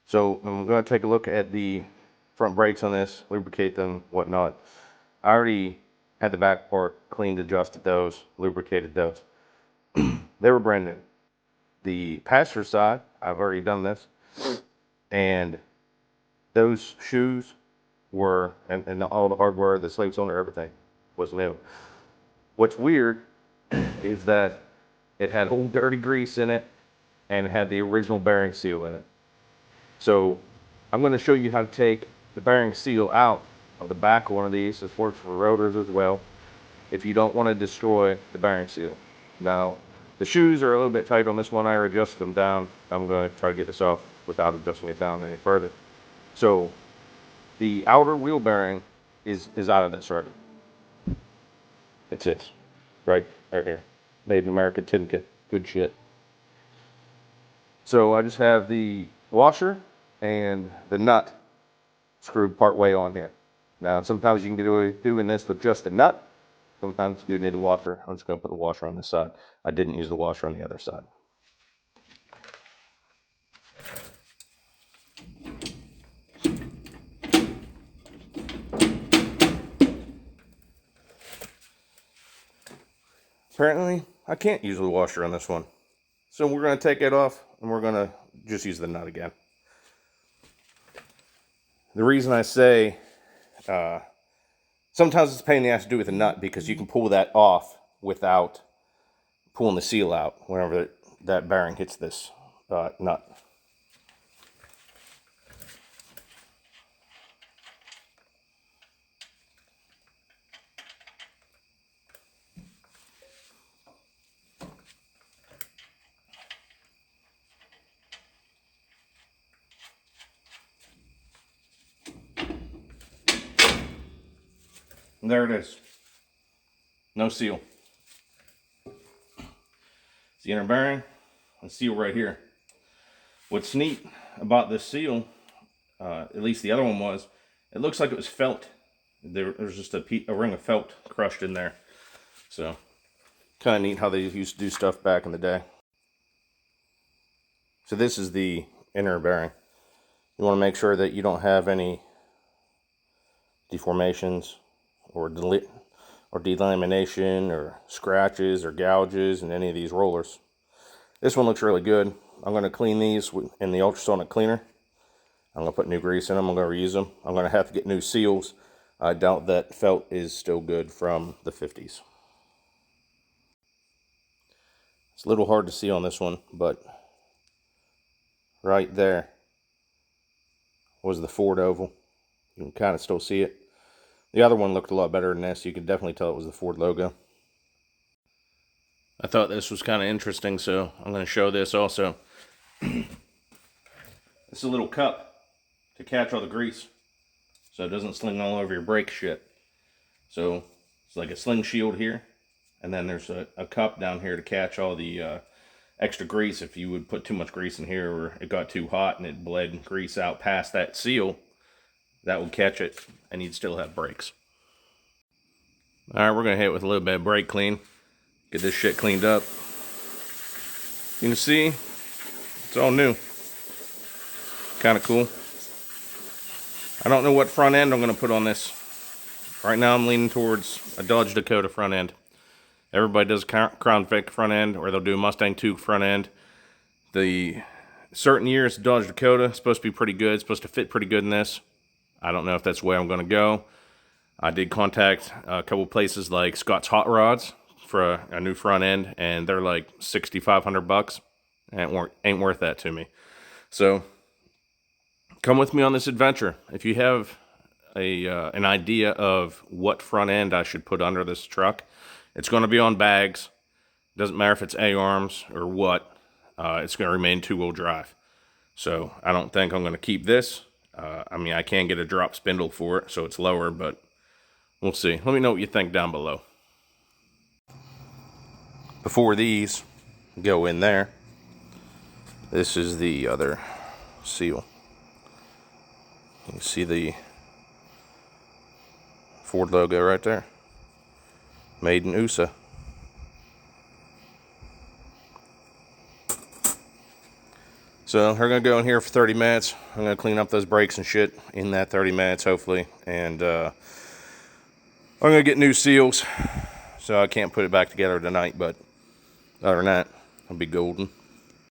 So I'm going to take a look at the front brakes on this, lubricate them, whatnot. I already had the back part cleaned, adjusted those, lubricated those. They were brand new. The passenger side, I've already done this, and those shoes were, and all the hardware, the slave cylinder, everything was new. What's weird is that it had old dirty grease in it and it had the original bearing seal in it. So I'm going to show you how to take the bearing seal out of the back of one of these. This works for rotors as well, if you don't want to destroy the bearing seal. Now, the shoes are a little bit tight on this one. I adjusted them down. I'm going to try to get this off without adjusting it down any further. So the outer wheel bearing is out of this already. It's this, right here. Made in America, tin kit, good shit. So I just have the washer and the nut screwed part way on here. Now sometimes you can do doing this with just the nut. Sometimes you need a washer. I'm just going to put the washer on this side. I didn't use the washer on the other side. Apparently, I can't use the washer on this one. So we're going to take it off and we're going to just use the nut again. The reason I say sometimes it's a pain in the ass to do with a nut because you can pull that off without pulling the seal out whenever that bearing hits this nut. And there it is. No seal. It's the inner bearing, the seal right here. What's neat about this seal, at least the other one was, it looks like it was felt. There's just a ring of felt crushed in there. So, kind of neat how they used to do stuff back in the day. So this is the inner bearing. You want to make sure that you don't have any deformations or delamination or scratches or gouges in any of these rollers. This one looks really good. I'm going to clean these in the ultrasonic cleaner. I'm going to put new grease in them. I'm going to reuse them. I'm going to have to get new seals. I doubt that felt is still good from the 50s. It's a little hard to see on this one, but right there was the Ford oval. You can kind of still see it. The other one looked a lot better than this. You could definitely tell it was the Ford logo. I thought this was kind of interesting, so I'm going to show this also. It's a little cup to catch all the grease so it doesn't sling all over your brake shit. So it's like a sling shield here, and then there's a cup down here to catch all the extra grease. If you would put too much grease in here or it got too hot and it bled grease out past that seal, that would catch it and you'd still have brakes. Alright, we're going to hit it with a little bit of brake clean. Get this shit cleaned up. You can see, it's all new. Kind of cool. I don't know what front end I'm going to put on this. Right now I'm leaning towards a Dodge Dakota front end. Everybody does Crown Vic front end, or they'll do a Mustang 2 front end. The certain years Dodge Dakota is supposed to be pretty good. It's supposed to fit pretty good in this. I don't know if that's the way I'm going to go. I did contact a couple places like Scott's Hot Rods for a new front end, and they're like $6,500. Ain't worth that to me. So come with me on this adventure. If you have an idea of what front end I should put under this truck, it's going to be on bags. Doesn't matter if it's A-arms or what. It's going to remain two-wheel drive. So I don't think I'm going to keep this. I mean, I can get a drop spindle for it, so it's lower, but we'll see. Let me know what you think down below. Before these go in there, this is the other seal. You can see the Ford logo right there. Made in USA. So we're going to go in here for 30 minutes. I'm going to clean up those brakes and shit in that 30 minutes, hopefully. And I'm going to get new seals. So I can't put it back together tonight, but other than that, I'll be golden.